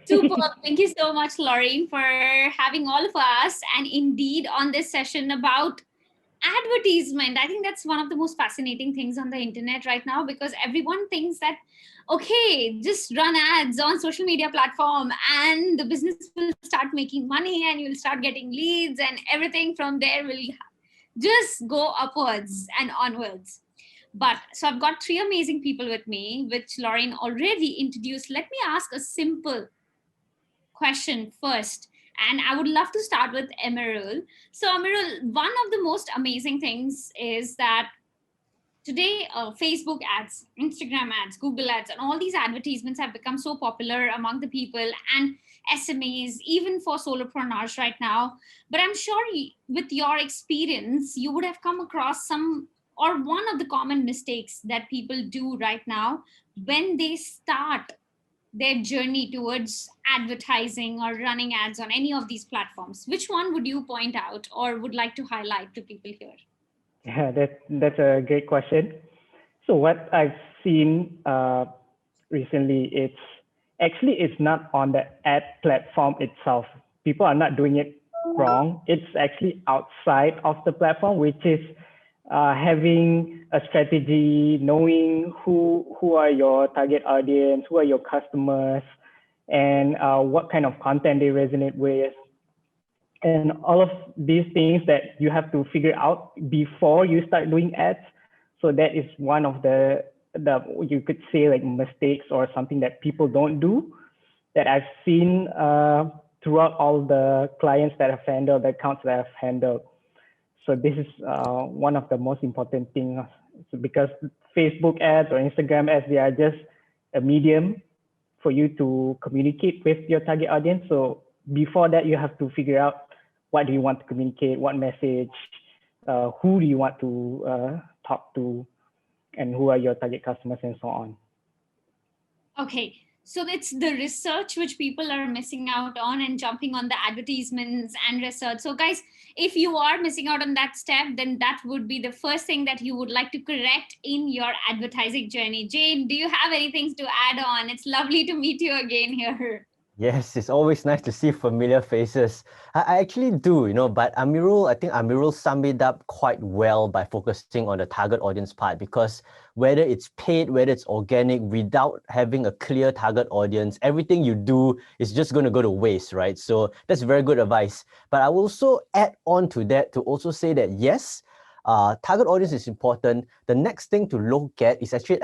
Super. Thank you so much, Lauren, for having all of us. And indeed, on this session about advertisement, I think that's one of the most fascinating things on the internet right now, because everyone thinks that, okay, just run ads on social media platform and the business will start making money and you'll start getting leads and everything from there will just go upwards and onwards. But so I've got three amazing people with me, which Lauren already introduced. Let me ask a simple question first. And I would love to start with Amirul. So, Amirul, one of the most amazing things is that today Facebook ads, Instagram ads, Google ads, and all these advertisements have become so popular among the people and SMEs, even for solopreneurs right now. But I'm sure with your experience, you would have come across some or one of the common mistakes that people do right now when they start their journey towards advertising or running ads on any of these platforms. Which one would you point out or would like to highlight to people here? Yeah, that's a great question. So what I've seen recently, it's not on the ad platform itself. People are not doing it wrong. It's actually outside of the platform, which is having a strategy, knowing who are your target audience, who are your customers, and what kind of content they resonate with, and all of these things that you have to figure out before you start doing ads. So that is one of the you could say like mistakes or something that people don't do that I've seen throughout all the clients that I've handled, the accounts that I've handled. So this is one of the most important things, because Facebook ads or Instagram ads, they are just a medium for you to communicate with your target audience. So before that, you have to figure out what do you want to communicate, what message, who do you want to talk to, and who are your target customers, and so on. Okay, so it's the research which people are missing out on and jumping on the advertisements and research. So guys, if you are missing out on that step, then that would be the first thing that you would like to correct in your advertising journey. Jane, do you have anything to add on? It's lovely to meet you again here. Yes, it's always nice to see familiar faces. I actually do, but I think Amirul summed it up quite well by focusing on the target audience part, because whether it's paid, whether it's organic, without having a clear target audience, everything you do is just going to go to waste, right? So that's very good advice. But I will also add on to that to also say that, yes, target audience is important. The next thing to look at is actually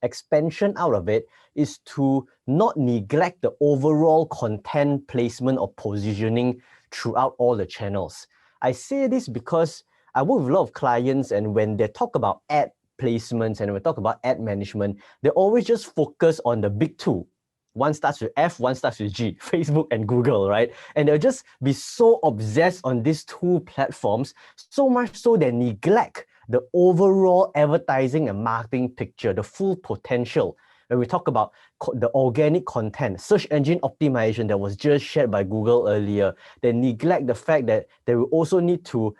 expansion out of it, is to not neglect the overall content placement or positioning throughout all the channels. I say this because I work with a lot of clients, and when they talk about ad placements and when we talk about ad management, they always just focus on the big two. One starts with F, one starts with G, Facebook and Google, right? And they'll just be so obsessed on these two platforms, so much so they neglect the overall advertising and marketing picture, the full potential. When we talk about the organic content, search engine optimization that was just shared by Google earlier, they neglect the fact that they will also need to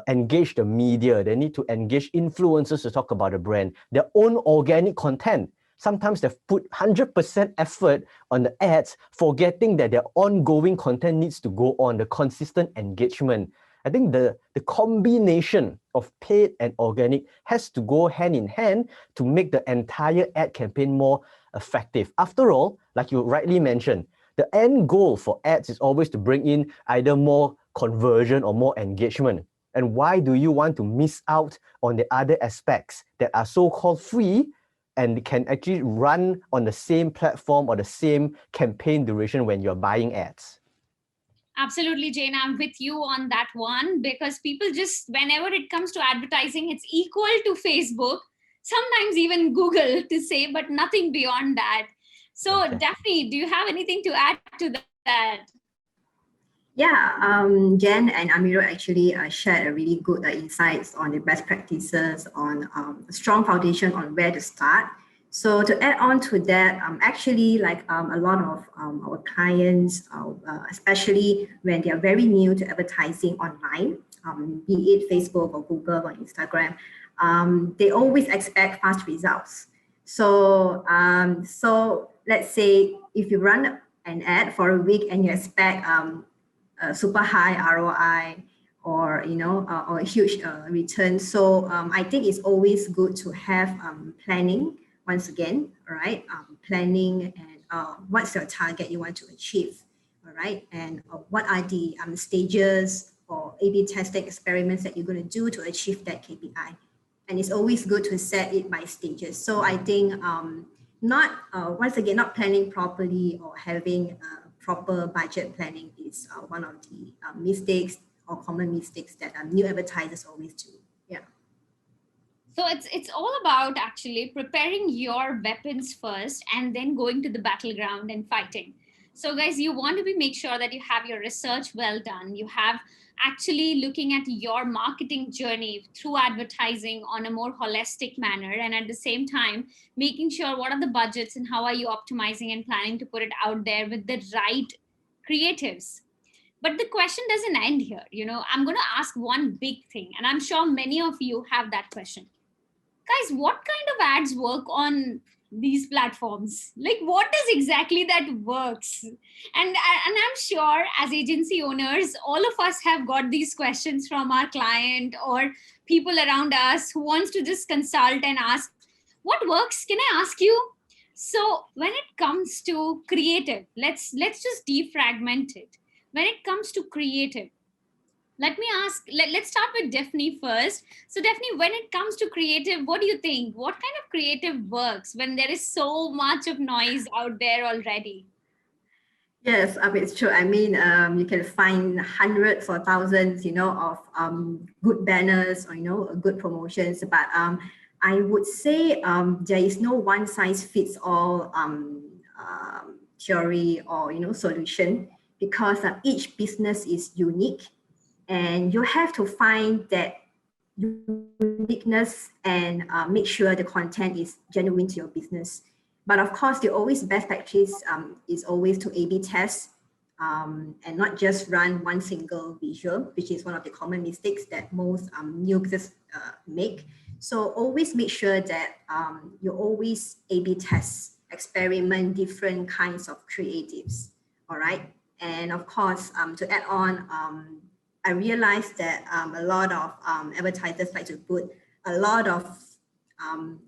engage the media. They need to engage influencers to talk about the brand, their own organic content. Sometimes they've put 100% effort on the ads, forgetting that their ongoing content needs to go on, the consistent engagement. I think the combination of paid and organic has to go hand in hand to make the entire ad campaign more effective. After all, like you rightly mentioned, the end goal for ads is always to bring in either more conversion or more engagement. And why do you want to miss out on the other aspects that are so-called free and can actually run on the same platform or the same campaign duration when you're buying ads? Absolutely, Jane. I'm with you on that one, because people just, whenever it comes to advertising, it's equal to Facebook, sometimes even Google to say, but nothing beyond that. So, Okay. Daphne, do you have anything to add to that? Yeah, Jen and Amirul actually shared a really good insights on the best practices, on a strong foundation on where to start. So to add on to that, actually, like a lot of our clients, especially when they are very new to advertising online, be it Facebook or Google or Instagram, they always expect fast results. So, so let's say if you run an ad for a week and you expect a super high ROI or or a huge return. So I think it's always good to have planning once again, all right? Planning and what's your target you want to achieve, all right? And what are the stages or A/B testing experiments that you're going to do to achieve that KPI? And it's always good to set it by stages. So I think once again, not planning properly or having proper budget planning is one of the mistakes or common mistakes that new advertisers always do. Yeah. So it's all about actually preparing your weapons first and then going to the battleground and fighting. So guys, you want to make sure that you have your research well done. You have actually looking at your marketing journey through advertising on a more holistic manner, and at the same time making sure what are the budgets and how are you optimizing and planning to put it out there with the right creatives. But the question doesn't end here. I'm going to ask one big thing, and I'm sure many of you have that question. Guys, what kind of ads work on these platforms? Like, what is exactly that works? And I'm sure as agency owners, all of us have got these questions from our client or people around us who wants to just consult and ask, what works? Can I ask you? So when it comes to creative, let's just defragment it. When it comes to creative, let me ask, let's start with Daphne first. So Daphne, when it comes to creative, what do you think? What kind of creative works when there is so much of noise out there already? Yes, it's true. I mean, you can find hundreds or thousands, of good banners or, good promotions. But I would say there is no one size fits all theory or, solution, because each business is unique. And you have to find that uniqueness and make sure the content is genuine to your business. But of course, the always best practice is always to A/B test and not just run one single visual, which is one of the common mistakes that most new businesses make. So always make sure that you always A/B test, experiment different kinds of creatives, all right? And of course, to add on, I realized that a lot of advertisers like to put a lot of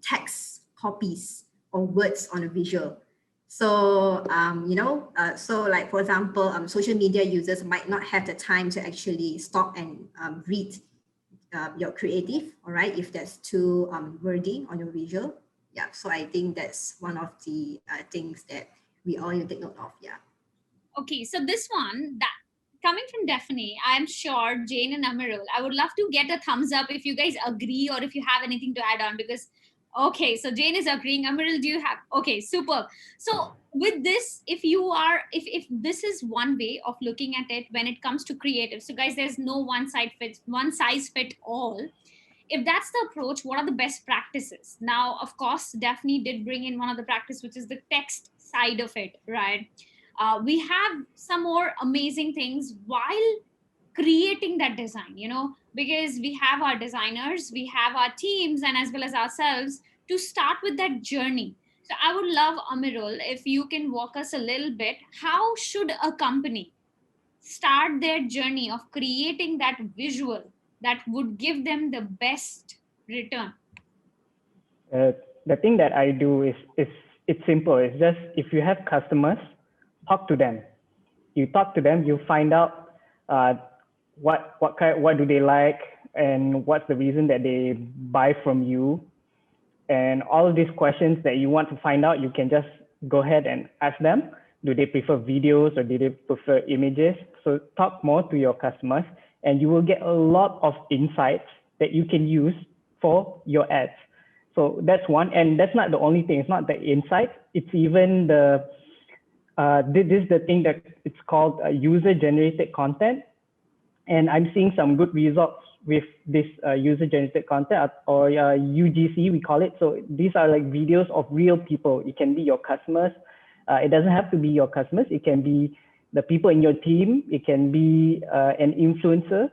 text copies or words on a visual. So, so like, for example, social media users might not have the time to actually stop and read your creative, all right, if that's too wordy on your visual. Yeah, so I think that's one of the things that we all need to take note of, yeah. Okay, so this one, that coming from Daphne, I'm sure Jane and Amirul, I would love to get a thumbs up if you guys agree or if you have anything to add on, because, okay, so Jane is agreeing. Amirul, do you have? Okay, super. So with this, if this is one way of looking at it when it comes to creative, so guys, there's no one size fit all. If that's the approach, what are the best practices? Now, of course, Daphne did bring in one of the practice, which is the text side of it, right? We have some more amazing things while creating that design, because we have our designers, we have our teams, and as well as ourselves to start with that journey. So I would love, Amirul, if you can walk us a little bit, how should a company start their journey of creating that visual that would give them the best return? The thing that I do is it's simple. It's just, if you have customers, talk to them. You talk to them, you find out what do they like and what's the reason that they buy from you. And all of these questions that you want to find out, you can just go ahead and ask them. Do they prefer videos or do they prefer images? So talk more to your customers and you will get a lot of insights that you can use for your ads. So that's one, and that's not the only thing. It's not the insights. It's even the this is the thing that it's called user-generated content, and I'm seeing some good results with this user-generated content, or UGC we call it. So these are like videos of real people. It can be your customers. It doesn't have to be your customers. It can be the people in your team. It can be an influencer.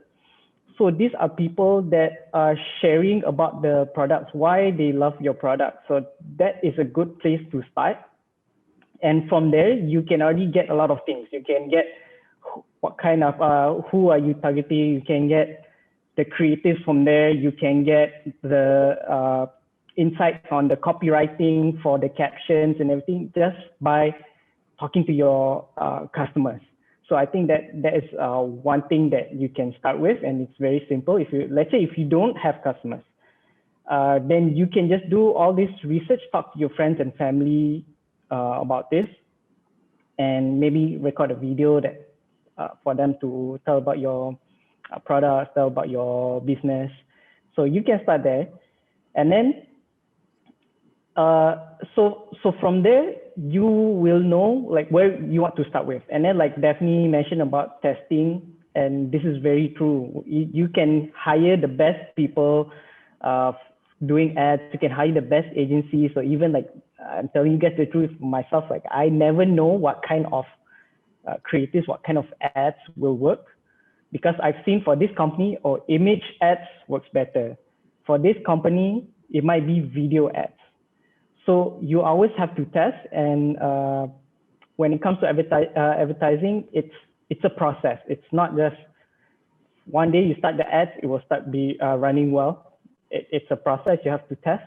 So these are people that are sharing about the products, why they love your product. So that is a good place to start. And from there, you can already get a lot of things. You can get what kind of, who are you targeting? You can get the creatives from there. You can get the insights on the copywriting for the captions and everything just by talking to your customers. So I think that that is one thing that you can start with, and it's very simple. If you, let's say, if you don't have customers, then you can just do all this research, talk to your friends and family about this, and maybe record a video that for them to tell about your products, tell about your business. So you can start there, and then so from there you will know like where you want to start with. And then like Daphne mentioned about testing, and this is very true. You can hire the best people doing ads. You can hire the best agencies. So even like I'm telling you guys the truth myself, like I never know what kind of creatives, what kind of ads will work, because I've seen for this company, or image ads works better. For this company, it might be video ads. So you always have to test. And when it comes to advertising, it's a process. It's not just one day you start the ads, it will start be running well. It's a process. You have to test.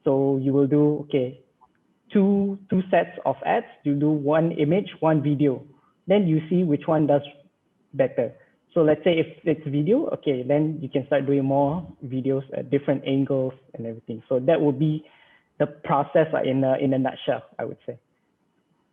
So you will do, okay, two sets of ads. You do one image, one video. Then you see which one does better. So let's say if it's video, okay, then you can start doing more videos at different angles and everything. So that would be the process in a nutshell, I would say.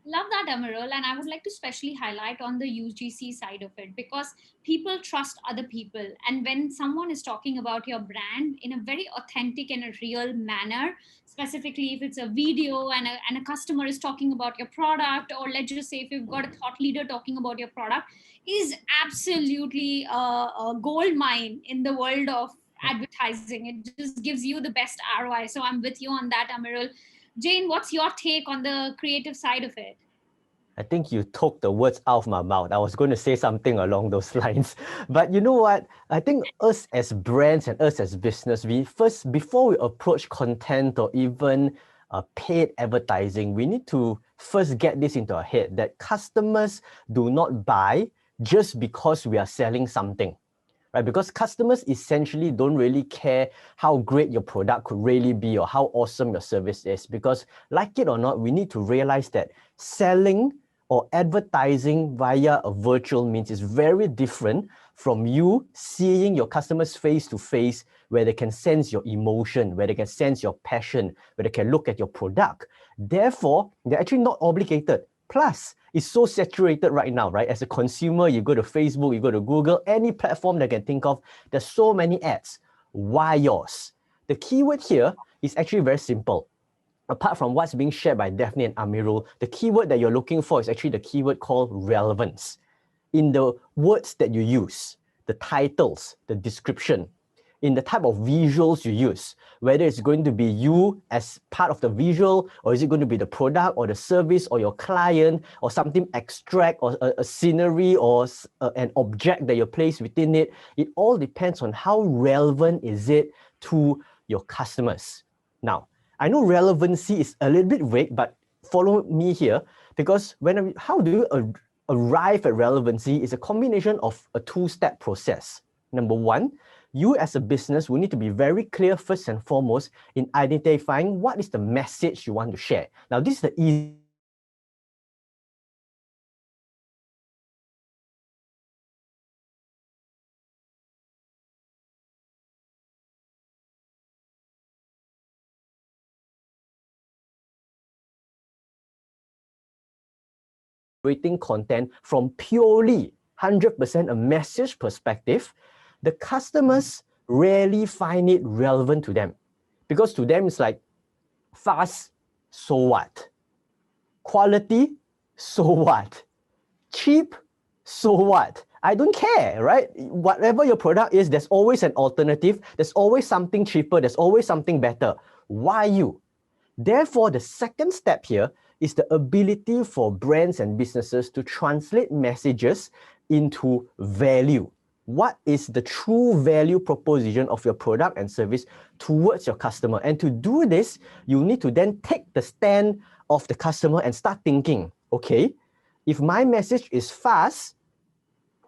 Love that, Amirul. And I would like to specially highlight on the UGC side of it, because people trust other people. And when someone is talking about your brand in a very authentic and a real manner, specifically if it's a video and a customer is talking about your product, or let's just say if you've got a thought leader talking about your product, is absolutely a gold mine in the world of advertising. It just gives you the best ROI. So I'm with you on that, Amirul. Jane, what's your take on the creative side of it? I think you took the words out of my mouth. I was going to say something along those lines. But you know what? I think us as brands and us as business, we first, before we approach content or even paid advertising, we need to first get this into our head that customers do not buy just because we are selling something. Right? Because customers essentially don't really care how great your product could really be or how awesome your service is. Because like it or not, we need to realize that selling or advertising via a virtual means is very different from you seeing your customers face to face, where they can sense your emotion, where they can sense your passion, where they can look at your product. Therefore, they're actually not obligated. Plus, it's so saturated right now, right? As a consumer, you go to Facebook, you go to Google, any platform that you can think of, there's so many ads. Why yours? The keyword here is actually very simple. Apart from what's being shared by Daphne and Amirul, the keyword that you're looking for is actually the keyword called relevance. In the words that you use, the titles, the description, in the type of visuals you use, whether it's going to be you as part of the visual, or is it going to be the product or the service or your client or something abstract or a scenery or an object that you place within it. It all depends on how relevant is it to your customers. Now, I know relevancy is a little bit vague, but follow me here, because how do you arrive at relevancy is a combination of a two-step process. Number one, you as a business will need to be very clear first and foremost in identifying what is the message you want to share. Now, this is the easy creating content from purely 100% a message perspective, the customers rarely find it relevant to them. Because to them, it's like, fast, so what? Quality, so what? Cheap, so what? I don't care, right? Whatever your product is, there's always an alternative. There's always something cheaper. There's always something better. Why you? Therefore, the second step here is the ability for brands and businesses to translate messages into value. What is the true value proposition of your product and service towards your customer? And to do this, you need to then take the stand of the customer and start thinking, okay, if my message is fast,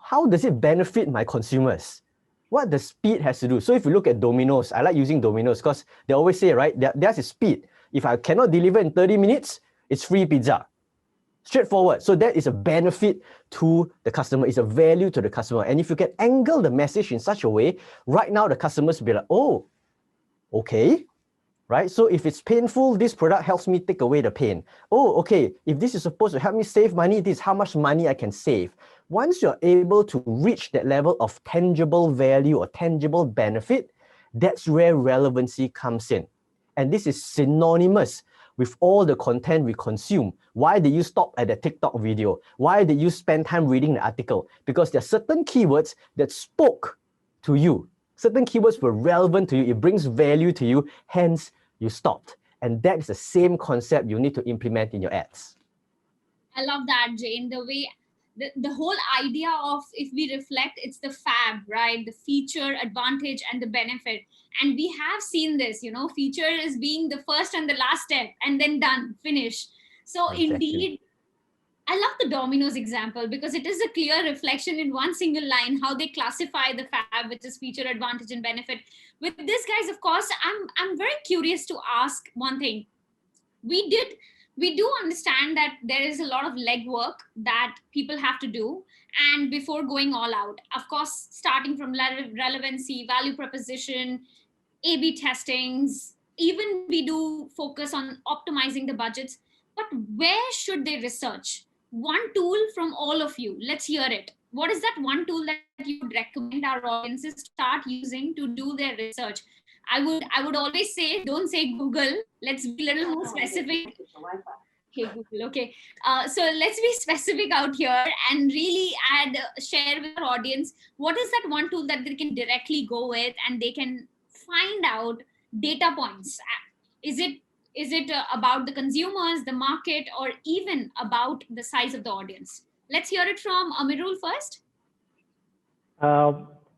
how does it benefit my consumers? What the speed has to do. So if you look at Domino's, I like using Domino's because they always say, right, theirs is speed. If I cannot deliver in 30 minutes, it's free pizza. Straightforward. So that is a benefit to the customer, it's a value to the customer. And if you can angle the message in such a way, right now the customers will be like, oh, okay, right? So if it's painful, this product helps me take away the pain. Oh, okay, if this is supposed to help me save money, this is how much money I can save. Once you're able to reach that level of tangible value or tangible benefit, that's where relevancy comes in. And this is synonymous with all the content we consume. Why did you stop at the TikTok video? Why did you spend time reading the article? Because there are certain keywords that spoke to you. Certain keywords were relevant to you. It brings value to you. Hence, you stopped. And that is the same concept you need to implement in your ads. I love that, Jane. The way, the whole idea of, if we reflect, it's the fab, right? The feature, advantage, and the benefit. And we have seen this, feature is being the first and the last step, and then done, finish. So Exactly. Indeed, I love the Domino's example because it is a clear reflection in one single line how they classify the fab, which is feature, advantage, and benefit. With this, guys, of course, I'm very curious to ask one thing. We do understand that there is a lot of legwork that people have to do, and before going all out, of course, starting from relevancy, value proposition, A/B testings, even we do focus on optimizing the budgets. But where should they research? One tool from all of you. Let's hear it. What is that one tool that you would recommend our audiences start using to do their research? I would always say, don't say Google. Let's be a little more specific. Okay, Google. Okay. So let's be specific out here and really share with our audience, what is that one tool that they can directly go with and they can find out data points? Is it about the consumers, the market, or even about the size of the audience? Let's hear it from Amirul first.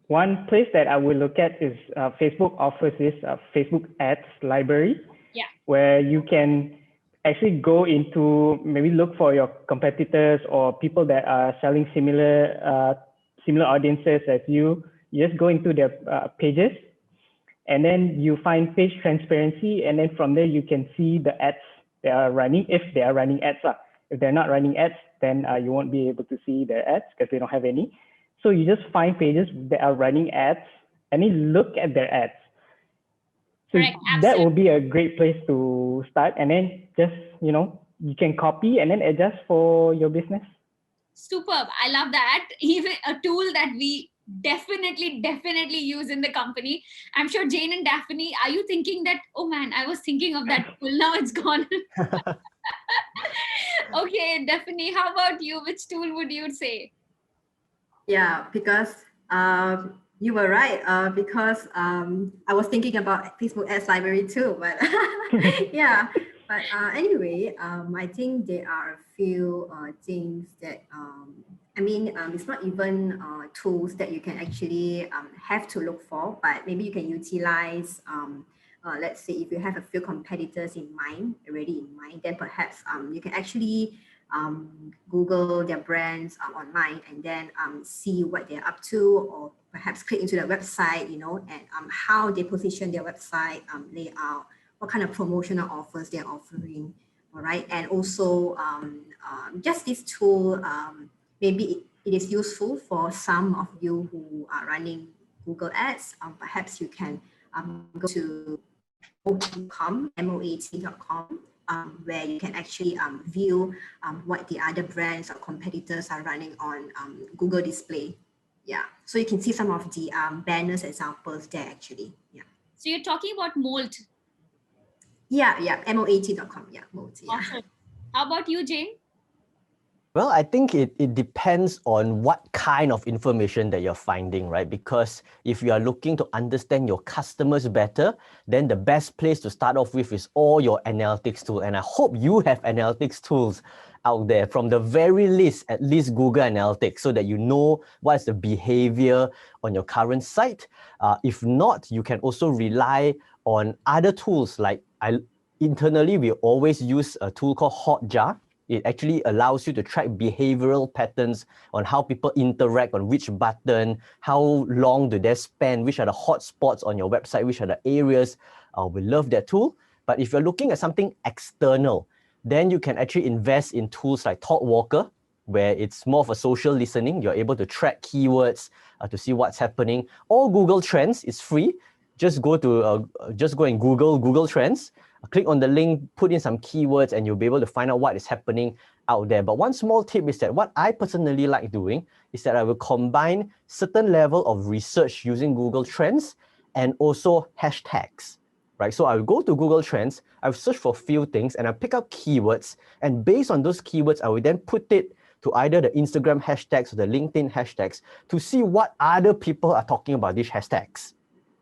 One place that I would look at is Facebook offers this Facebook ads library, where you can actually go into, maybe look for your competitors or people that are selling similar audiences as you. You just go into their pages, and then you find page transparency, and then from there you can see the ads they are running, if they are running ads. If they're not running ads, then you won't be able to see their ads because they don't have any. So you just find pages that are running ads and then look at their ads. So that will be a great place to start, and then just, you can copy and then adjust for your business. Superb. I love that. Even a tool that we definitely use in the company. I'm sure Jane and Daphne, are you thinking that, oh man, I was thinking of that tool, now it's gone? Okay, Daphne, how about you? Which tool would you say? Yeah, because you were right, because I was thinking about Facebook Ads Library too, but yeah. But anyway, I think there are a few things that, it's not even tools that you can actually have to look for, but maybe you can utilize, let's say if you have a few competitors already in mind, then perhaps you can actually Google their brands online and then see what they're up to, or perhaps click into their website, and how they position their website layout, what kind of promotional offers they're offering, all right? And also just this tool, maybe it is useful for some of you who are running Google Ads. Perhaps you can go to moat.com, where you can actually view what the other brands or competitors are running on Google Display. Yeah, so you can see some of the banners examples there actually. Yeah. So you're talking about Molt. Yeah, moat.com. Yeah, Molt. Yeah. Awesome. How about you, Jane? Well, I think it depends on what kind of information that you're finding, right? Because if you are looking to understand your customers better, then the best place to start off with is all your analytics tools. And I hope you have analytics tools out there, from the very least, at least Google Analytics, so that you know what's the behavior on your current site. If not, you can also rely on other tools like internally, we always use a tool called Hotjar. It actually allows you to track behavioral patterns on how people interact on which button, how long do they spend, which are the hot spots on your website, which are the areas. We love that tool. But if you're looking at something external, then you can actually invest in tools like ThoughtWalker, where it's more of a social listening. You're able to track keywords to see what's happening. Or Google Trends is free. Just go and Google Trends. Click on the link, put in some keywords, and you'll be able to find out what is happening out there. But one small tip is that what I personally like doing is that I will combine certain level of research using Google Trends and also hashtags. Right, so I will go to Google Trends, I will search for a few things, and I pick up keywords, and based on those keywords, I will then put it to either the Instagram hashtags or the LinkedIn hashtags to see what other people are talking about these hashtags.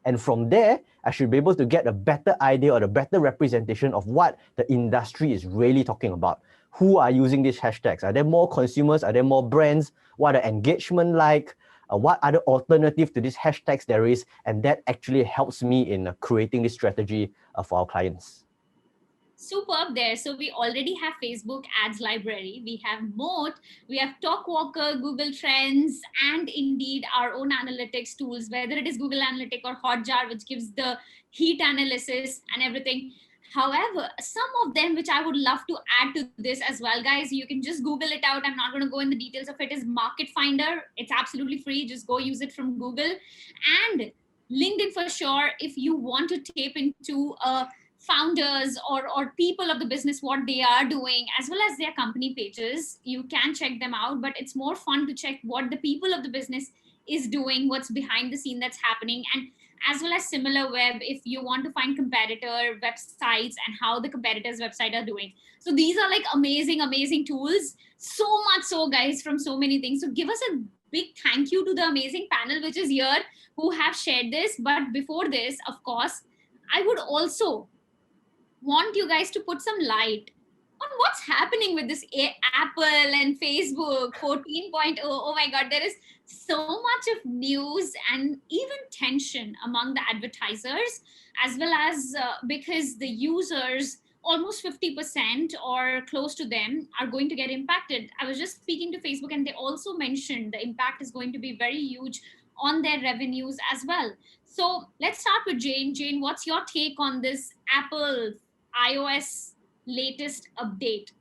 And from there, I should be able to get a better idea or a better representation of what the industry is really talking about. Who are using these hashtags? Are there more consumers? Are there more brands? What are engagement like? What other alternative to these hashtags there is? And that actually helps me in creating this strategy for our clients. Superb there. So we already have Facebook ads library, we have Moat, we have TalkWalker, Google Trends, and indeed our own analytics tools, whether it is Google Analytics or Hotjar, which gives the heat analysis and everything. However, some of them which I would love to add to this as well, guys, you can just Google it out. I'm not going to go in the details of it, is Market Finder. It's absolutely free. Just go use it from Google. And LinkedIn for sure, if you want to tap into founders or people of the business, what they are doing, as well as their company pages, you can check them out. But it's more fun to check what the people of the business is doing, what's behind the scene that's happening, and as well as similar web if you want to find competitor websites and how the competitors website are doing. So these are like amazing tools, so much so, guys, from so many things. So give us a big thank you to the amazing panel which is here, who have shared this. But before this, of course, I would also want you guys to put some light on what's happening with this Apple and Facebook 14.0. Oh my God, there is so much of news and even tension among the advertisers, as well as because the users, almost 50% or close to them, are going to get impacted. I was just speaking to Facebook and they also mentioned the impact is going to be very huge on their revenues as well. So let's start with Jane. Jane, what's your take on this Apple iOS latest update?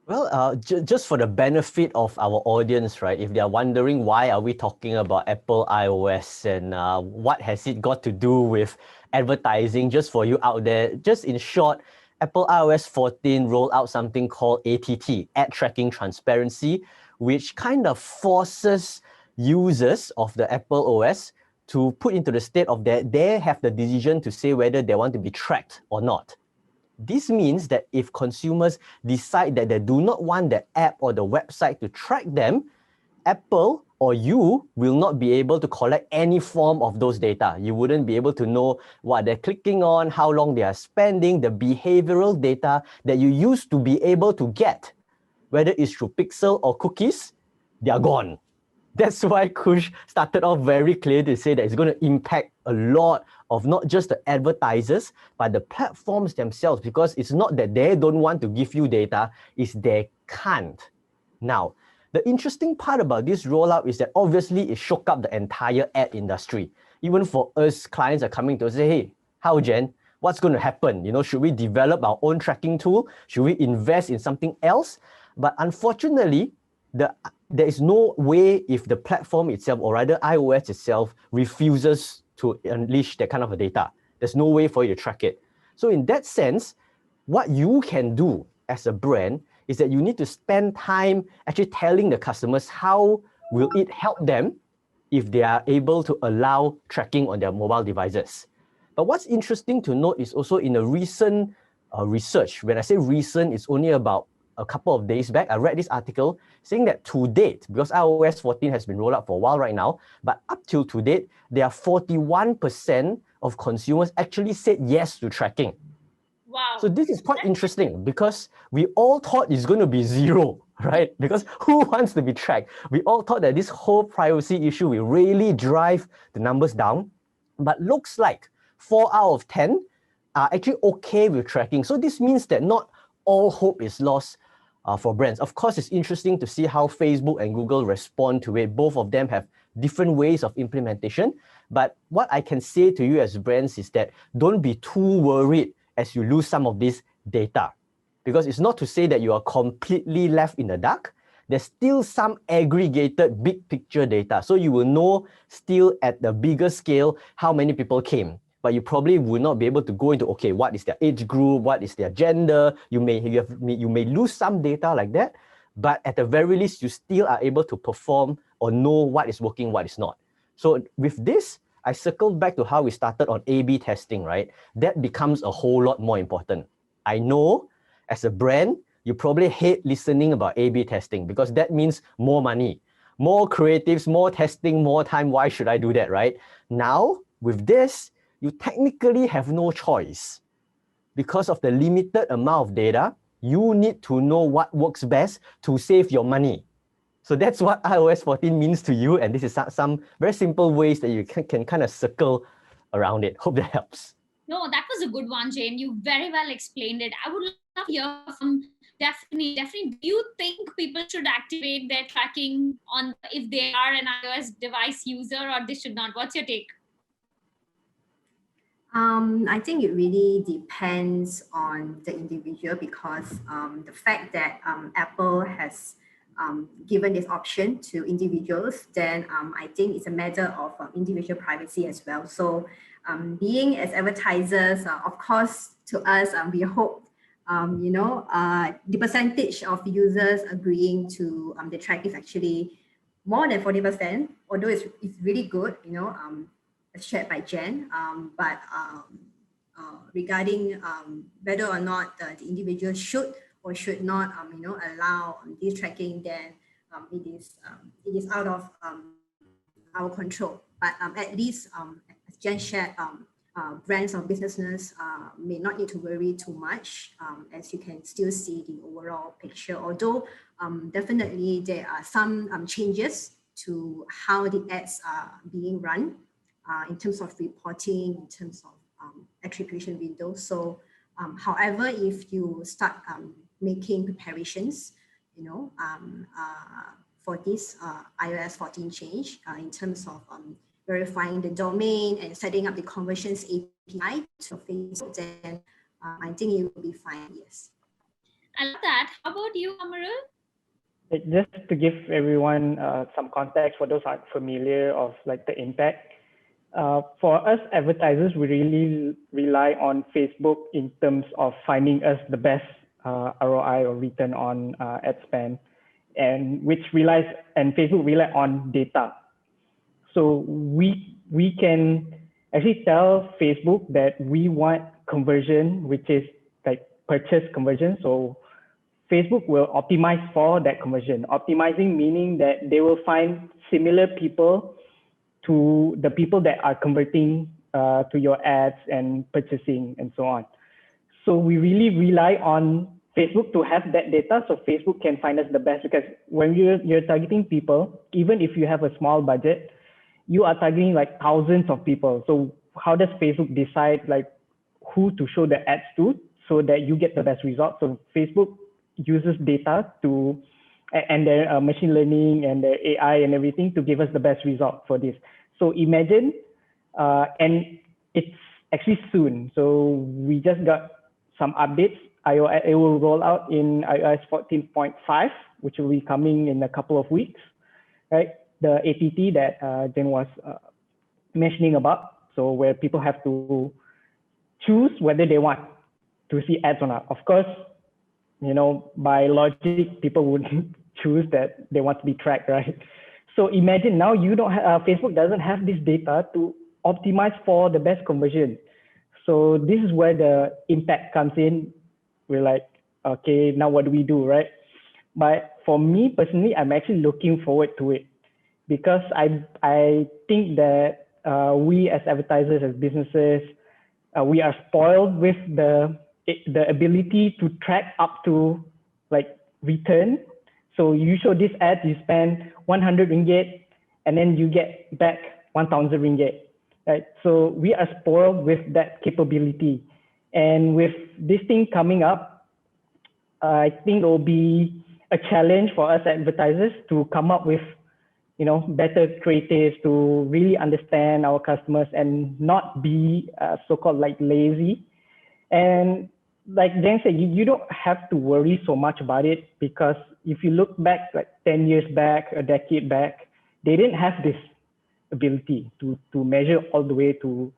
Well, just for the benefit of our audience, right? If they are wondering why are we talking about Apple iOS and what has it got to do with advertising, just for you out there, just in short, Apple iOS 14 rolled out something called ATT, Ad Tracking Transparency, which kind of forces users of the Apple OS to put into the state of that they have the decision to say whether they want to be tracked or not. This means that if consumers decide that they do not want the app or the website to track them, Apple or you will not be able to collect any form of those data. You wouldn't be able to know what they're clicking on, how long they are spending, the behavioral data that you used to be able to get, whether it's through Pixel or cookies, they are gone. That's why Khush started off very clear to say that it's going to impact a lot of not just the advertisers, but the platforms themselves, because it's not that they don't want to give you data, it's they can't. Now, the interesting part about this rollout is that obviously it shook up the entire ad industry. Even for us, clients are coming to us and say, hey, how Jen? What's going to happen? You know, should we develop our own tracking tool? Should we invest in something else? But unfortunately, there is no way if the platform itself, or rather iOS itself, refuses to unleash that kind of a data. There's no way for you to track it. So in that sense, what you can do as a brand is that you need to spend time actually telling the customers how will it help them if they are able to allow tracking on their mobile devices. But what's interesting to note is also in a recent research, when I say recent, it's only about a couple of days back, I read this article saying that to date, because iOS 14 has been rolled out for a while right now, but up till to date, there are 41% of consumers actually said yes to tracking. Wow. So this is quite interesting because we all thought it's going to be zero, right? Because who wants to be tracked? We all thought that this whole privacy issue will really drive the numbers down, but looks like 4 out of 10 are actually okay with tracking. So this means that not all hope is lost for brands. Of course, it's interesting to see how Facebook and Google respond to it. Both of them have different ways of implementation. But what I can say to you as brands is that don't be too worried as you lose some of this data. Because it's not to say that you are completely left in the dark. There's still some aggregated big picture data. So you will know still at the bigger scale how many people came. But you probably will not be able to go into, okay, what is their age group, what is their gender. You may lose some data like that, but at the very least, you still are able to perform or know what is working, what is not. So with this, I circled back to how we started on A/B testing, right? That becomes a whole lot more important. I know as a brand, you probably hate listening about A/B testing because that means more money, more creatives, more testing, more time. Why should I do that, right? Now, with this, you technically have no choice. Because of the limited amount of data, you need to know what works best to save your money. So that's what iOS 14 means to you. And this is some very simple ways that you can kind of circle around it. Hope that helps. No, that was a good one, Jane. You very well explained it. I would love to hear from Daphne. Daphne, do you think people should activate their tracking on if they are an iOS device user, or they should not? What's your take? I think it really depends on the individual because the fact that Apple has given this option to individuals, then I think it's a matter of individual privacy as well. So being as advertisers, of course, to us, we hope, the percentage of users agreeing to the track is actually more than 40%, although it's really good, shared by Jen. But regarding whether or not the individual should or should not, allow this tracking, then it is out of our control. But at least, as Jen shared, brands or businesses may not need to worry too much, as you can still see the overall picture. Although definitely there are some changes to how the ads are being run in terms of reporting, in terms of attribution windows. So, however, if you start making preparations, for this iOS 14 change in terms of verifying the domain and setting up the conversions API to Facebook, then I think it will be fine. Yes. I love that. How about you, Amirul? Just to give everyone some context for those aren't familiar of like the impact. For us advertisers, we really rely on Facebook in terms of finding us the best ROI or return on ad spend, and Facebook rely on data. So we can actually tell Facebook that we want conversion, which is like purchase conversion. So Facebook will optimize for that conversion. Optimizing meaning that they will find similar people to the people that are converting to your ads and purchasing and so on. So we really rely on Facebook to have that data so Facebook can find us the best, because when you're targeting people, even if you have a small budget, you are targeting like thousands of people. So how does Facebook decide like who to show the ads to so that you get the best result? So Facebook uses data to and their machine learning and their AI and everything to give us the best result for this. So imagine, and it's actually soon. So we just got some updates. It will roll out in iOS 14.5, which will be coming in a couple of weeks, right? The APT that Jen was mentioning about. So where people have to choose whether they want to see ads or not. Of course, by logic, people would choose that they want to be tracked, right? So imagine now you don't have, Facebook doesn't have this data to optimize for the best conversion. So this is where the impact comes in. We're like, okay, now what do we do, right? But for me personally, I'm actually looking forward to it because I think that we as advertisers, as businesses, we are spoiled with the ability to track up to like return. So you show this ad, you spend 100 ringgit, and then you get back 1,000 ringgit, right? So we are spoiled with that capability. And with this thing coming up, I think it will be a challenge for us advertisers to come up with, better creatives to really understand our customers and not be so-called like lazy. And like Jen said, you don't have to worry so much about it, because if you look back like 10 years back, a decade back, they didn't have this ability to measure all the way to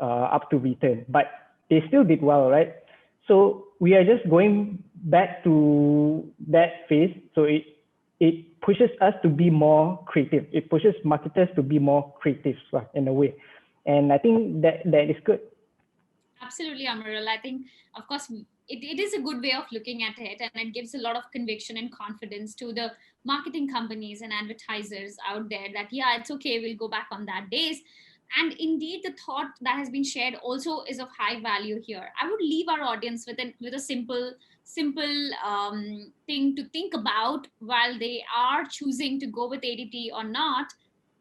up to return, but they still did well, right? So we are just going back to that phase. So it pushes us to be more creative. It pushes marketers to be more creative in a way. And I think that is good. Absolutely, Amirul. I think, of course, it is a good way of looking at it, and it gives a lot of conviction and confidence to the marketing companies and advertisers out there that, yeah, it's okay, we'll go back on that days. And indeed, the thought that has been shared also is of high value here. I would leave our audience with a simple thing to think about while they are choosing to go with ADT or not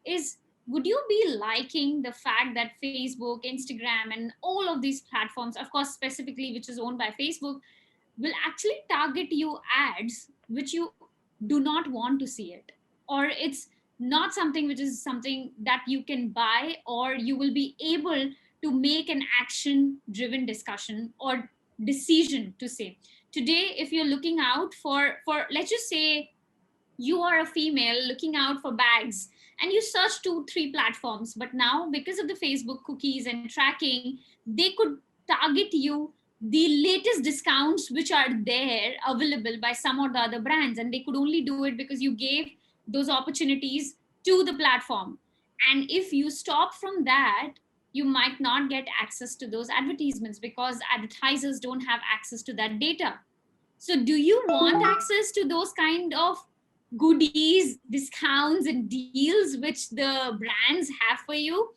is, would you be liking the fact that Facebook, Instagram, and all of these platforms, of course, specifically which is owned by Facebook, will actually target you ads which you do not want to see it? Or it's not something which is something that you can buy, or you will be able to make an action driven discussion or decision to say. Today, if you're looking out for let's just say you are a female looking out for bags, and you search 2 3 platforms, but now because of the Facebook cookies and tracking, they could target you the latest discounts which are there available by some or the other brands, and they could only do it because you gave those opportunities to the platform. And if you stop from that, you might not get access to those advertisements because advertisers don't have access to that data. So do you want access to those kind of goodies, discounts, and deals which the brands have for you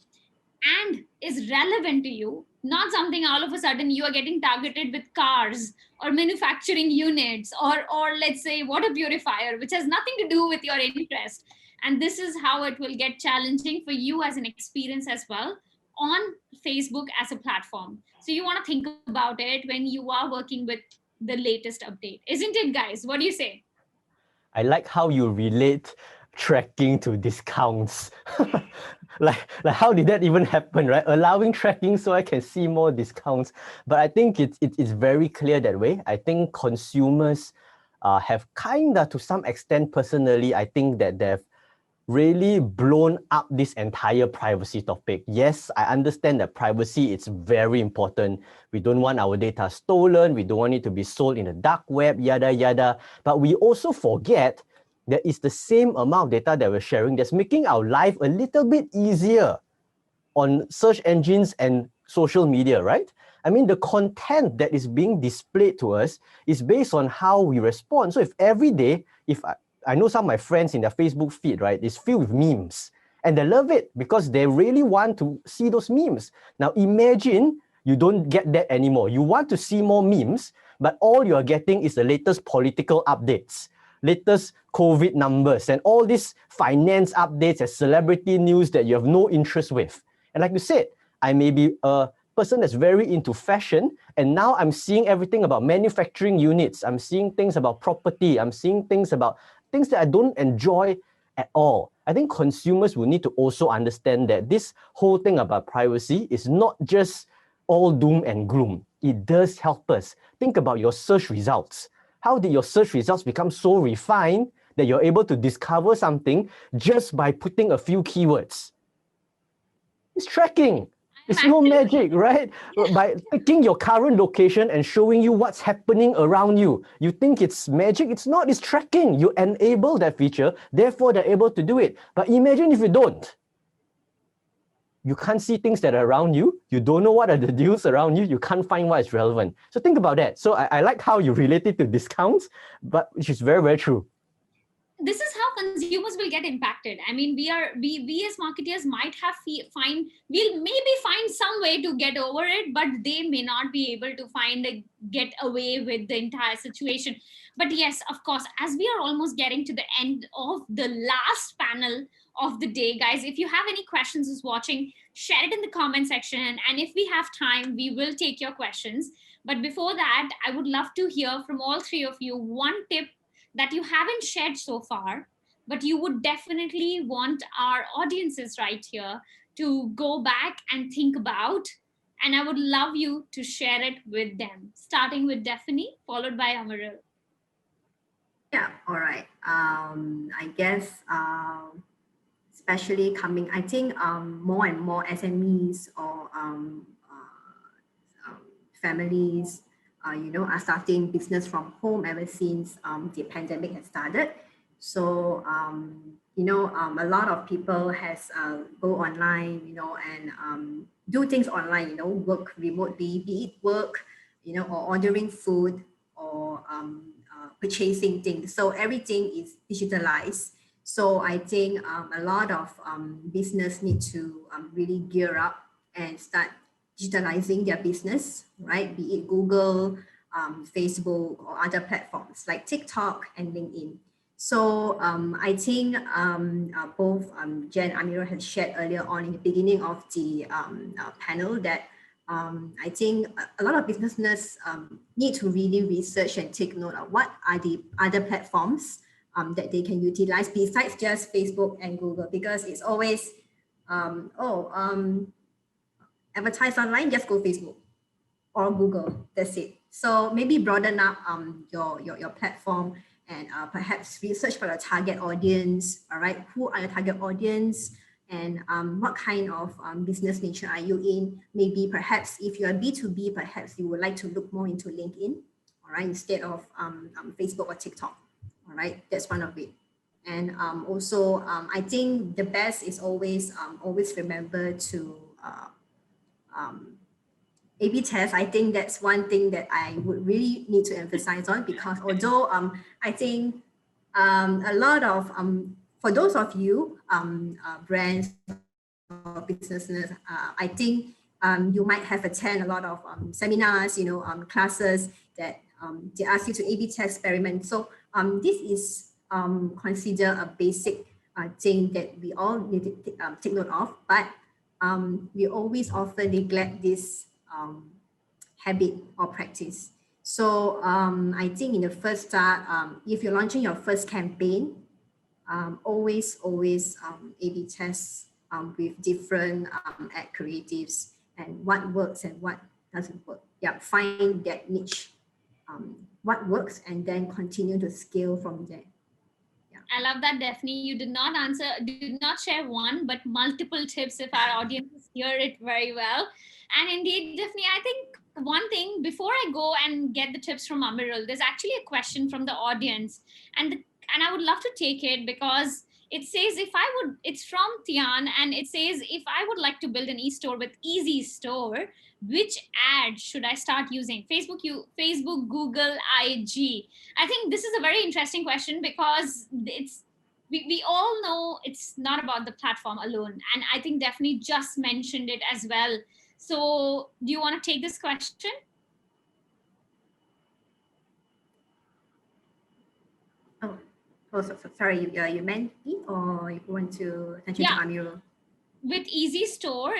and is relevant to you? Not something all of a sudden you are getting targeted with cars or manufacturing units, or let's say water purifier, which has nothing to do with your interest. And this is how it will get challenging for you as an experience as well on Facebook as a platform. So you want to think about it when you are working with the latest update, isn't it, guys? What do you say? I like how you relate tracking to discounts. like how did that even happen, right? Allowing tracking so I can see more discounts. But I think it's very clear that way. I think consumers have kinda, to some extent, personally, I think that they've really blown up this entire privacy topic. Yes, I understand that privacy is very important. We don't want our data stolen. We don't want it to be sold in the dark web, yada, yada. But we also forget that it's the same amount of data that we're sharing that's making our life a little bit easier on search engines and social media, right? I mean, the content that is being displayed to us is based on how we respond. So if every day, if I know some of my friends in their Facebook feed, right, is filled with memes, and they love it because they really want to see those memes. Now imagine you don't get that anymore. You want to see more memes, but all you're getting is the latest political updates, latest COVID numbers, and all these finance updates and celebrity news that you have no interest with. And like you said, I may be a person that's very into fashion, and now I'm seeing everything about manufacturing units. I'm seeing things about property. I'm seeing things about things that I don't enjoy at all. I think consumers will need to also understand that this whole thing about privacy is not just all doom and gloom. It does help us. Think about your search results. How did your search results become so refined that you're able to discover something just by putting a few keywords? It's tracking. It's no magic, right? By picking your current location and showing you what's happening around you. You think it's magic? It's not, it's tracking. You enable that feature, therefore they're able to do it. But imagine if you don't. You can't see things that are around you. You don't know what are the deals around you. You can't find what is relevant. So think about that. So I like how you relate it to discounts, but which is very, very true. this is how consumers will get impacted. I mean, we as marketers might have we'll maybe find some way to get over it, but they may not be able to get away with the entire situation. But yes, of course, as we are almost getting to the end of the last panel of the day, guys, if you have any questions who's watching, share it in the comment section, and if we have time, we will take your questions. But before that, I would love to hear from all three of you one tip that you haven't shared so far, but you would definitely want our audiences right here to go back and think about. And I would love you to share it with them, starting with Daphne, followed by Amirul. Yeah, all right. I guess especially coming, I think more and more SMEs or families, are starting business from home ever since the pandemic has started. So, a lot of people has go online, and do things online, work remotely, be it work, or ordering food or purchasing things. So everything is digitalized. So I think a lot of business need to really gear up and start digitalizing their business, right? Be it Google, Facebook, or other platforms like TikTok and LinkedIn. So I think both Jen and Amirul had shared earlier on in the beginning of the panel that I think a lot of businesses need to really research and take note of what are the other platforms that they can utilize besides just Facebook and Google, because it's always, advertise online, just go Facebook or Google, that's it. So maybe broaden up your platform and perhaps research for the target audience, all right? Who are the target audience, and what kind of business nature are you in? Maybe perhaps if you're B2B, perhaps you would like to look more into LinkedIn, all right, instead of Facebook or TikTok, all right? That's one of it. And also, I think the best is always remember to A/B test. I think that's one thing that I would really need to emphasize on, because although I think a lot of for those of you brands or businesses, I think you might have attend a lot of seminars, classes that they ask you to A/B test experiment. So this is considered a basic thing that we all need to take note of, but we always often neglect this habit or practice. So I think in the first start, if you're launching your first campaign, always A/B test with different ad creatives and what works and what doesn't work. Yeah, find that niche, what works, and then continue to scale from there. I love that, Daphne. You did not share one, but multiple tips if our audiences hear it very well. And indeed, Daphne, I think one thing before I go and get the tips from Amirul, there's actually a question from the audience, and I would love to take it because it says it's from Tian, and it says, if I would like to build an e-store with Easy Store, which ad should I start using? Facebook, Google, IG. I think this is a very interesting question because we all know it's not about the platform alone. And I think Daphne just mentioned it as well. So do you want to take this question? Sorry, you meant me, or you want to attention to Amirul? With Easy Store,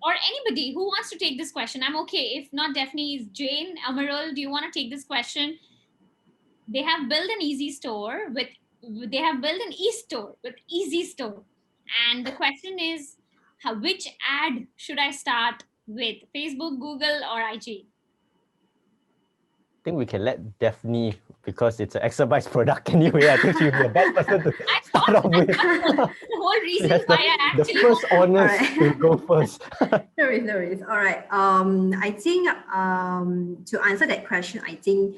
or anybody who wants to take this question, I'm okay. If not Daphne, Jane, Amirul, do you want to take this question? They have built an e-store with Easy Store, and the question is, which ad should I start with, Facebook, Google, or IG? I think we can let Daphne, because it's an Exabytes product anyway. I think she'll be the best person to start off with. The whole reason why I actually the first honors to go first. No worries. All right. I think to answer that question, I think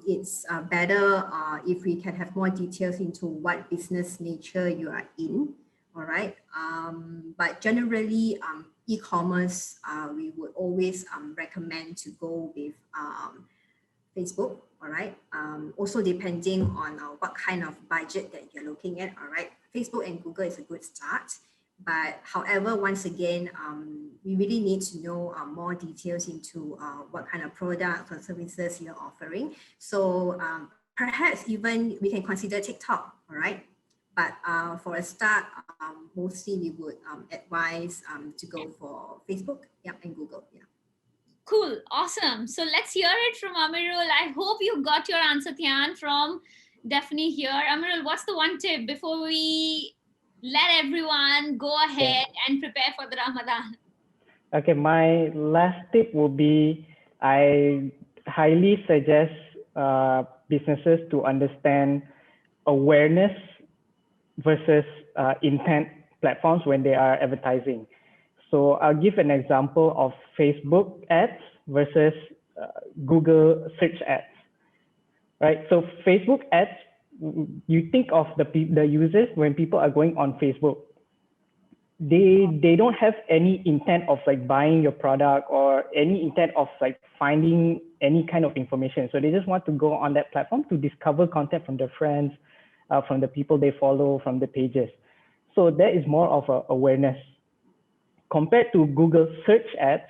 it's better if we can have more details into what business nature you are in. All right. But generally, e-commerce, we would always recommend to go with Facebook, all right? Also depending on what kind of budget that you're looking at, all right? Facebook and Google is a good start. But however, once again, we really need to know more details into what kind of products or services you're offering. So perhaps even we can consider TikTok, all right? But for a start, mostly we would advise to go for Facebook, and Google, Cool, awesome. So let's hear it from Amirul. I hope you got your answer, Tian, from Daphne here. Amirul, what's the one tip before we let everyone go ahead and prepare for the Ramadan? Okay, my last tip would be I highly suggest businesses to understand awareness versus intent platforms when they are advertising. So I'll give an example of Facebook ads versus Google search ads, right? So Facebook ads, you think of the users when people are going on Facebook, they don't have any intent of like buying your product or any intent of like finding any kind of information. So they just want to go on that platform to discover content from their friends, from the people they follow, from the pages. So that is more of a awareness. Compared to Google search ads,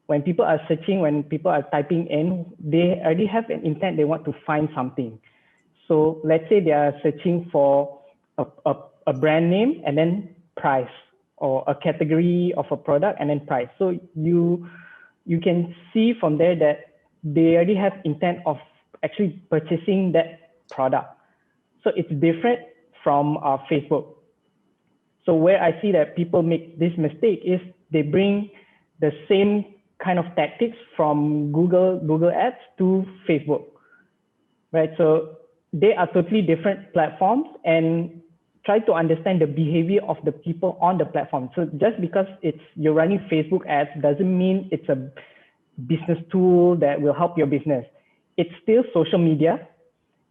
when people are searching, when people are typing in, they already have an intent, they want to find something. So let's say they are searching for a brand name and then price, or a category of a product and then price. So you can see from there that they already have intent of actually purchasing that product. So it's different from Facebook. So where I see that people make this mistake is they bring the same kind of tactics from Google Ads to Facebook, right? So they are totally different platforms, and try to understand the behavior of the people on the platform. So just because you're running Facebook ads doesn't mean it's a business tool that will help your business. It's still social media,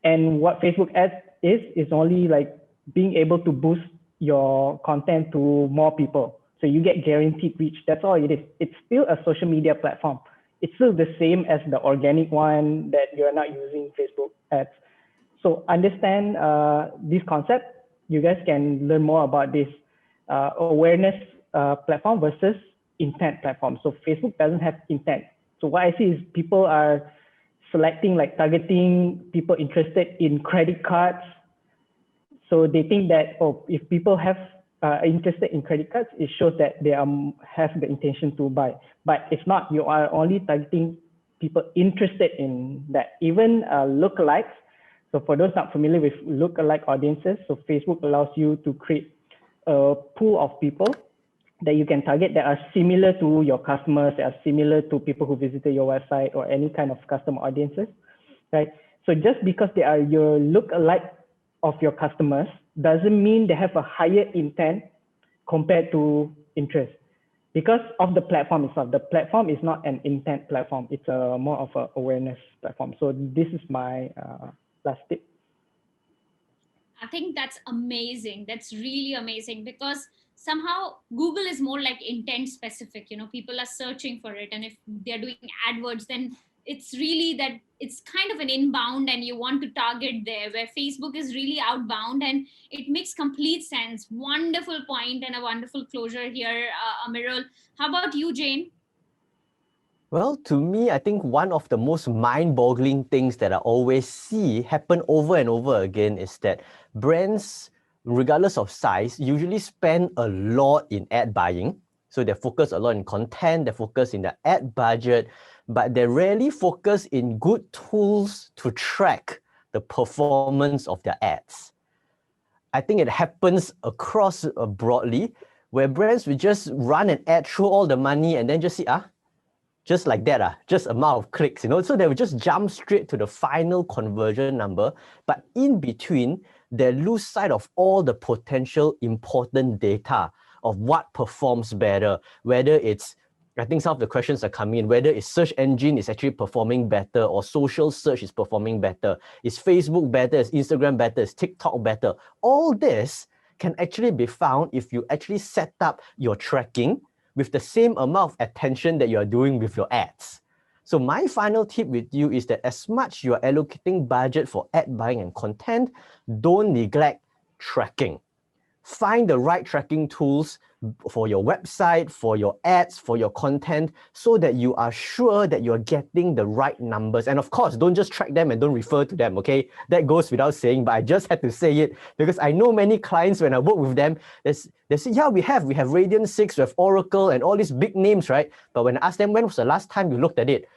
and what Facebook ads is only like being able to boost your content to more people. So you get guaranteed reach. That's all it is. It's still a social media platform. It's still the same as the organic one that you're not using Facebook ads. So understand this concept. You guys can learn more about this awareness platform versus intent platform. So Facebook doesn't have intent. So what I see is people are selecting, like targeting people interested in credit cards. So they think that, oh, if people have interested in credit cards, it shows that they have the intention to buy. But it's not. You are only targeting people interested in that. Even lookalikes. So for those not familiar with lookalike audiences, so Facebook allows you to create a pool of people that you can target that are similar to your customers, that are similar to people who visited your website or any kind of customer audiences, right? So just because they are your lookalike of your customers doesn't mean they have a higher intent compared to interest, because of the platform itself. The platform is not an intent platform. It's more of an awareness platform. So this is my last tip. I think that's amazing. That's really amazing, because somehow Google is more like intent specific. People are searching for it, and if they're doing AdWords, then it's really that it's kind of an inbound and you want to target there, where Facebook is really outbound, and it makes complete sense. Wonderful point and a wonderful closure here, Amirul. How about you, Jane? Well, to me, I think one of the most mind-boggling things that I always see happen over and over again is that brands, regardless of size, usually spend a lot in ad buying. So they focus a lot in content, they focus in the ad budget, but they rarely focus in good tools to track the performance of their ads. I think it happens across broadly, where brands will just run an ad, throw all the money, and then just see, just like that, just amount of clicks, so they will just jump straight to the final conversion number. But in between, they lose sight of all the potential important data of what performs better, whether it's, I think some of the questions are coming in, whether it's search engine is actually performing better, or social search is performing better. Is Facebook better? Is Instagram better? Is TikTok better? All this can actually be found if you actually set up your tracking with the same amount of attention that you're doing with your ads. So my final tip with you is that as much you are allocating budget for ad buying and content, don't neglect tracking. Find the right tracking tools for your website, for your ads, for your content, so that you are sure that you're getting the right numbers. And of course, don't just track them and don't refer to them, okay? That goes without saying, but I just had to say it because I know many clients, when I work with them, they say, yeah, we have Radiant 6, we have Oracle and all these big names, right? But when I ask them, when was the last time you looked at it?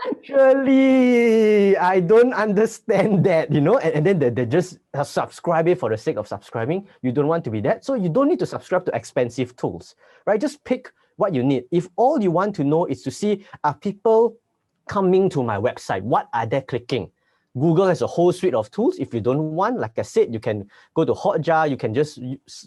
Actually, I don't understand that, you know, and then they just subscribe it for the sake of subscribing. You don't want to be that. So you don't need to subscribe to expensive tools, right? Just pick what you need. If all you want to know is to see, are people coming to my website? What are they clicking? Google has a whole suite of tools. If you don't want, like I said, you can go to Hotjar, you can just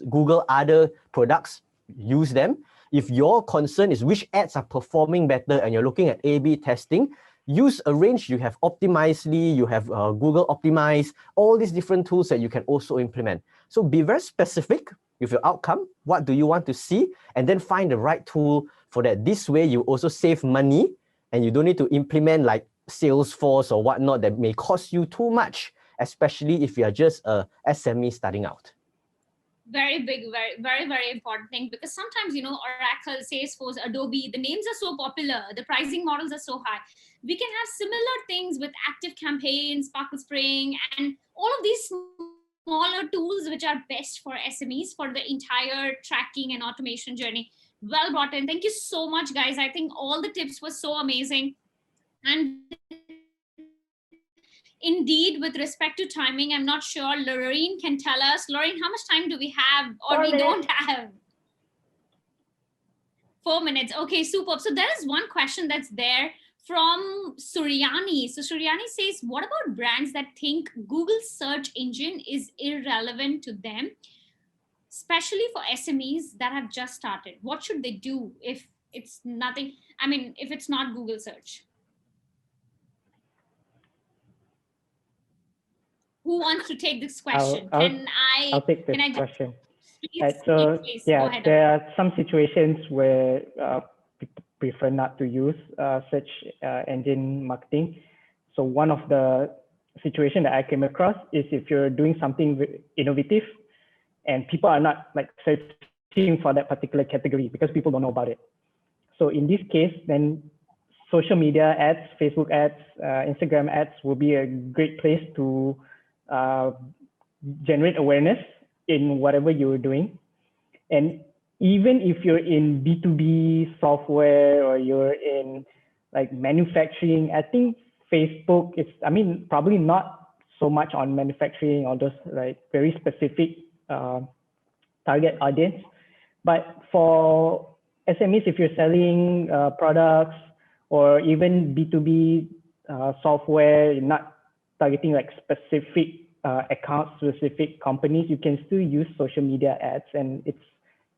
Google other products, use them. If your concern is which ads are performing better and you're looking at A/B testing, use a range. You have Optimizely, you have Google Optimize, all these different tools that you can also implement. So be very specific with your outcome. What do you want to see? And then find the right tool for that. This way, you also save money and you don't need to implement like Salesforce or whatnot that may cost you too much, especially if you're just a SME starting out. Very big, very important thing, because sometimes, you know, Oracle, Salesforce, Adobe, the names are so popular, the pricing models are so high. We can have similar things with Active Campaign, Sparkle Spring, and all of these smaller tools which are best for SMEs for the entire tracking and automation journey. Well brought in. Thank you so much, guys. I think all the tips were so amazing. And indeed, with respect to timing, I'm not sure Lorraine can tell us. Lorraine, how much time do we have or we don't have? 4 minutes. Okay, superb. So there is one question that's there from Suryani. So Suryani says, what about brands that think Google search engine is irrelevant to them, especially for SMEs that have just started? What should they do if it's nothing? I mean, if it's not Google search? Who wants to take this question? I'll take this question. Please, Right, so please, yeah, go ahead. there are some situations where people prefer not to use search engine marketing. So one of the situations that I came across is if you're doing something innovative and people are not like searching for that particular category because people don't know about it. So in this case, then social media ads, Facebook ads, Instagram ads will be a great place to generate awareness in whatever you're doing. And even if you're in B2B software or you're in like manufacturing, I think Facebook is, I mean, probably not so much on manufacturing or those like very specific target audience. But for SMEs, if you're selling products or even B2B software, you're not targeting like specific account specific companies, you can still use social media ads and it's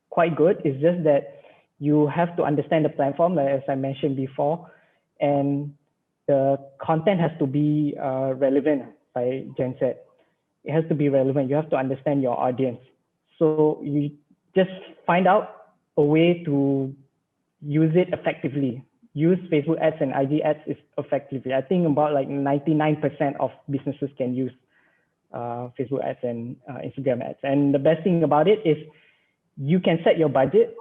quite good. It's just that you have to understand the platform, like, as I mentioned before, and the content has to be relevant, like Jen said. It has to be relevant. You have to understand your audience. So you just find out a way to use it effectively. Use Facebook ads and IG ads effectively. I think about like 99% of businesses can use Facebook ads and Instagram ads. And the best thing about it is you can set your budget,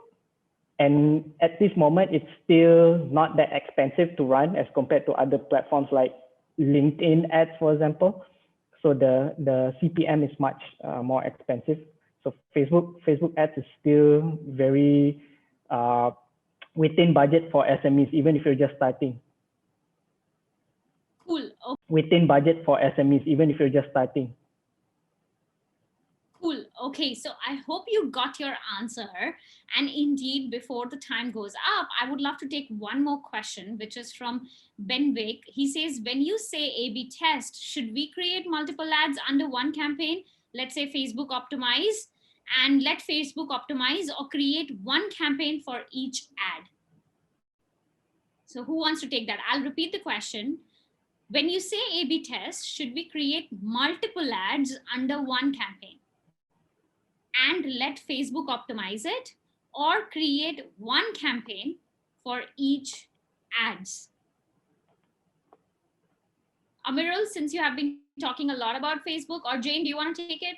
and at this moment, it's still not that expensive to run as compared to other platforms like LinkedIn ads, for example. So the CPM is much more expensive. So Facebook ads is still very within budget for SMEs, even if you're just starting. Cool. Okay. Within budget for SMEs, even if you're just starting. Cool. Okay, so I hope you got your answer. And indeed, before the time goes up, I would love to take one more question, which is from Benwick. He says, when you say A/B test, should we create multiple ads under one campaign? Let's say Facebook optimize, and let Facebook optimize, or create one campaign for each ad. So who wants to take that? I'll repeat the question. When you say A/B test, should we create multiple ads under one campaign and let Facebook optimize it, or create one campaign for each ads? Amirul, since you have been talking a lot about Facebook, or Jane, do you want to take it?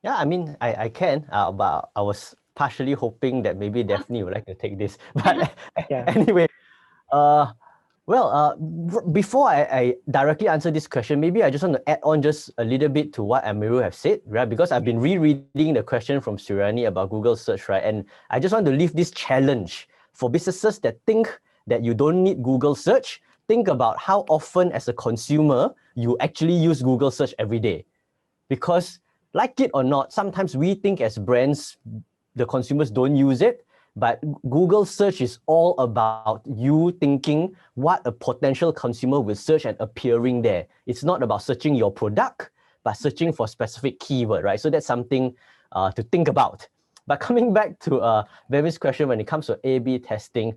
Yeah, I mean, I can, but I was partially hoping that maybe Daphne would like to take this. But Yeah. anyway, before I directly answer this question, maybe I just want to add on just a little bit to what Amirul have said, right? Because I've been rereading the question from Suriani about Google search, right? And I just want to leave this challenge for businesses that think that you don't need Google search. Think about how often as a consumer, you actually use Google search every day. Because like it or not, sometimes we think as brands, the consumers don't use it, but Google search is all about you thinking what a potential consumer will search and appearing there. It's not about searching your product, but searching for specific keyword, right? So that's something to think about. But coming back to Bevin's question when it comes to A/B testing,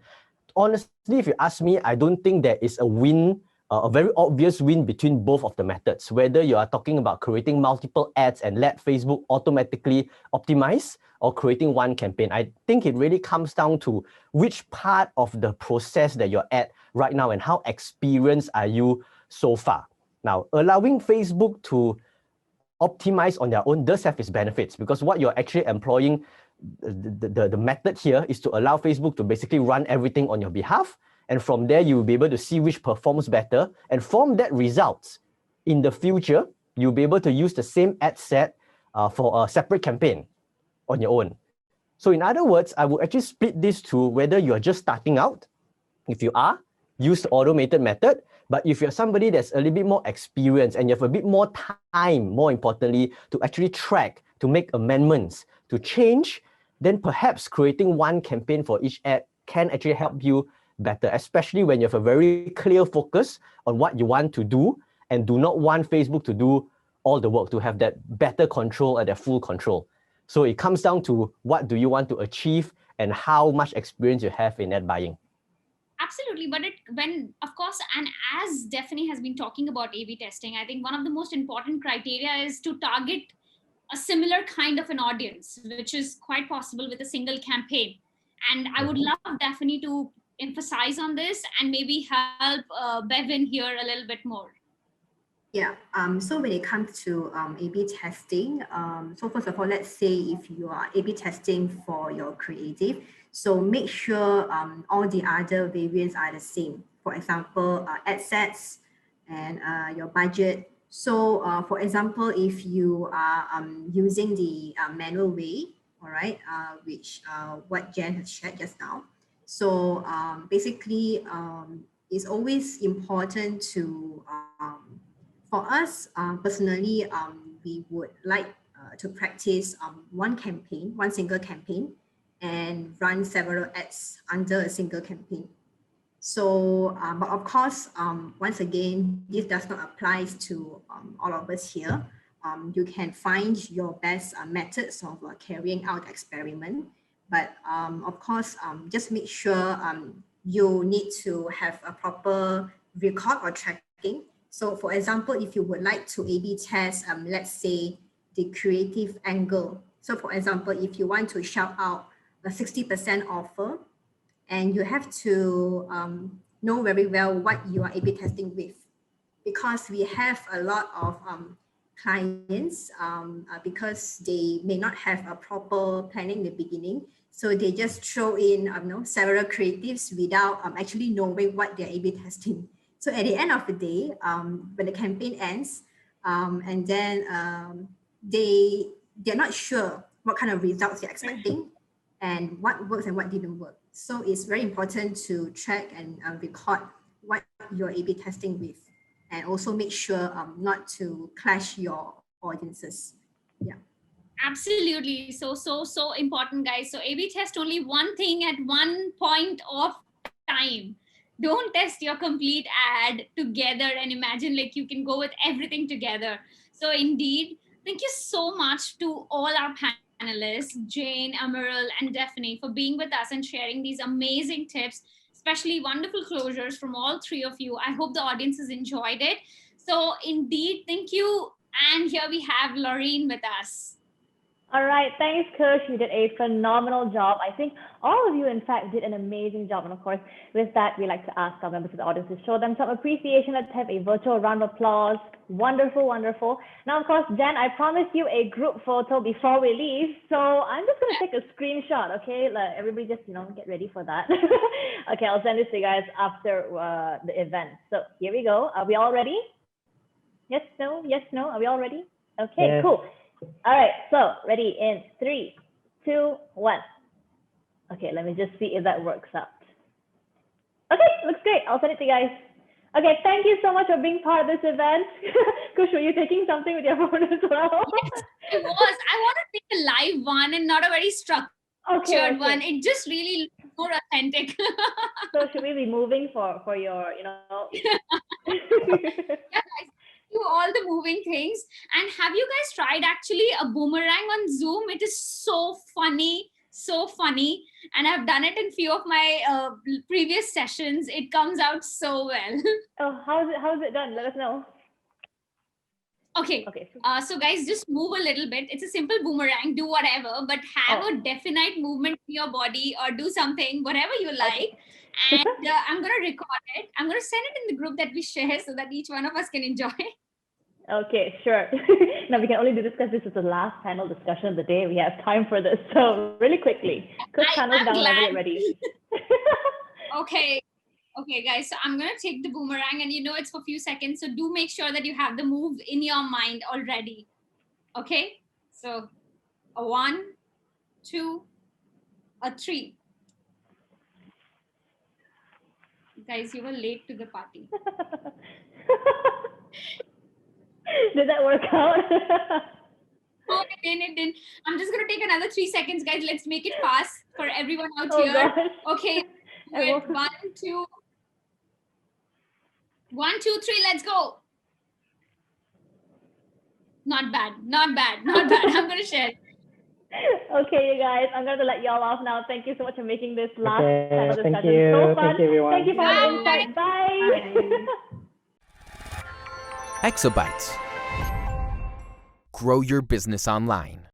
honestly, if you ask me, I don't think there is a win, a very obvious win between both of the methods. Whether you are talking about creating multiple ads and let Facebook automatically optimize, or creating one campaign, I think it really comes down to which part of the process that you're at right now and how experienced are you so far. Now, allowing Facebook to optimize on their own does have its benefits, because what you're actually employing, the method here is to allow Facebook to basically run everything on your behalf. And from there, you will be able to see which performs better. And from that results, in the future, you'll be able to use the same ad set for a separate campaign on your own. So in other words, I would actually split this to whether you're just starting out. If you are, use the automated method. But if you're somebody that's a little bit more experienced and you have a bit more time, more importantly, to actually track, to make amendments, to change, then perhaps creating one campaign for each ad can actually help you better, especially when you have a very clear focus on what you want to do and do not want Facebook to do all the work, to have that better control and that full control. So it comes down to what do you want to achieve and how much experience you have in ad buying. Absolutely, but of course, and as Daphne has been talking about A/B testing, I think one of the most important criteria is to target a similar kind of an audience, which is quite possible with a single campaign. And I would love Daphne to emphasize on this and maybe help Bevin here a little bit more. Yeah, so when it comes to A/B testing, so first of all, let's say if you are A/B testing for your creative, so make sure all the other variants are the same. For example, ad sets and your budget. So for example, if you are using the manual way, all right, which what Jen has shared just now. So basically, it's always important to for us, personally, we would like to practice one campaign, one single campaign, and run several ads under a single campaign. So, but of course, once again, this does not apply to all of us here. You can find your best methods of carrying out experiment. But of course, just make sure you need to have a proper record or tracking. So for example, if you would like to A/B test, let's say the creative angle. So for example, if you want to shout out a 60% offer, and you have to know very well what you are A/B testing with, because we have a lot of clients because they may not have a proper planning in the beginning. So they just throw in several creatives without actually knowing what they're A/B testing. So at the end of the day, when the campaign ends, and then they're not sure what kind of results they're expecting and what works and what didn't work. So it's very important to track and record what you're A/B testing with, and also make sure not to clash your audiences. Yeah. Absolutely. So important, guys. So A/B test only one thing at one point of time. Don't test your complete ad together and imagine like you can go with everything together. So indeed, thank you so much to all our panelists, Jane, Amirul, and Daphne, for being with us and sharing these amazing tips, especially wonderful closures from all three of you. I hope the audience has enjoyed it. So indeed, thank you. And here we have Laureen with us. All right, thanks, Kush. You did a phenomenal job. I think all of you, in fact, did an amazing job. And of course, with that, we like to ask our members of the audience to show them some appreciation. Let's have a virtual round of applause. Wonderful, wonderful. Now, of course, Jen, I promised you a group photo before we leave. So I'm just going to take a screenshot, okay? Like, everybody just, get ready for that. Okay, I'll send this to you guys after the event. So here we go. Are we all ready? Yes, no, yes, no. Are we all ready? Okay, Yes. cool. All right, so ready in 3, 2, 1. Okay, let me just see if that works out. Okay, looks great. I'll send it to you guys. Okay, thank you so much for being part of this event. Kush, were you taking something with your phone as well? Yes, it was. I want to take a live one and not a very structured one. It just really looks more authentic. So should we be moving for your, Yeah, guys, do all the moving things. And have you guys tried actually a boomerang on Zoom? It is so funny, so funny. And I've done it in few of my previous sessions. It comes out so well. Oh, how's it done? Let us know. Okay. So guys, just move a little bit. It's a simple boomerang, do whatever, but have a definite movement in your body or do something, whatever you like. And I'm going to record it. I'm going to send it in the group that we share so that each one of us can enjoy. Okay, sure. Now we can only discuss this as the last panel discussion of the day. We have time for this. So really quickly, Kush panel's down whenever you're ready. Okay. Okay, guys, so I'm going to take the boomerang and it's for a few seconds. So do make sure that you have the move in your mind already. Okay, so a 1, 2, a 3. Guys, you were late to the party. Did that work out? Oh, it didn't. I'm just going to take another 3 seconds, guys. Let's make it fast for everyone out here. Gosh. Okay, wait, 1, 2. 1, 2, 3, let's go. Not bad. I'm going to share. Okay, you guys, I'm going to let y'all off now. Thank you so much for making this last panel discussion thank you. so fun. Thank you, everyone. Thank you for the insight. Bye. Exabytes. Grow your business online.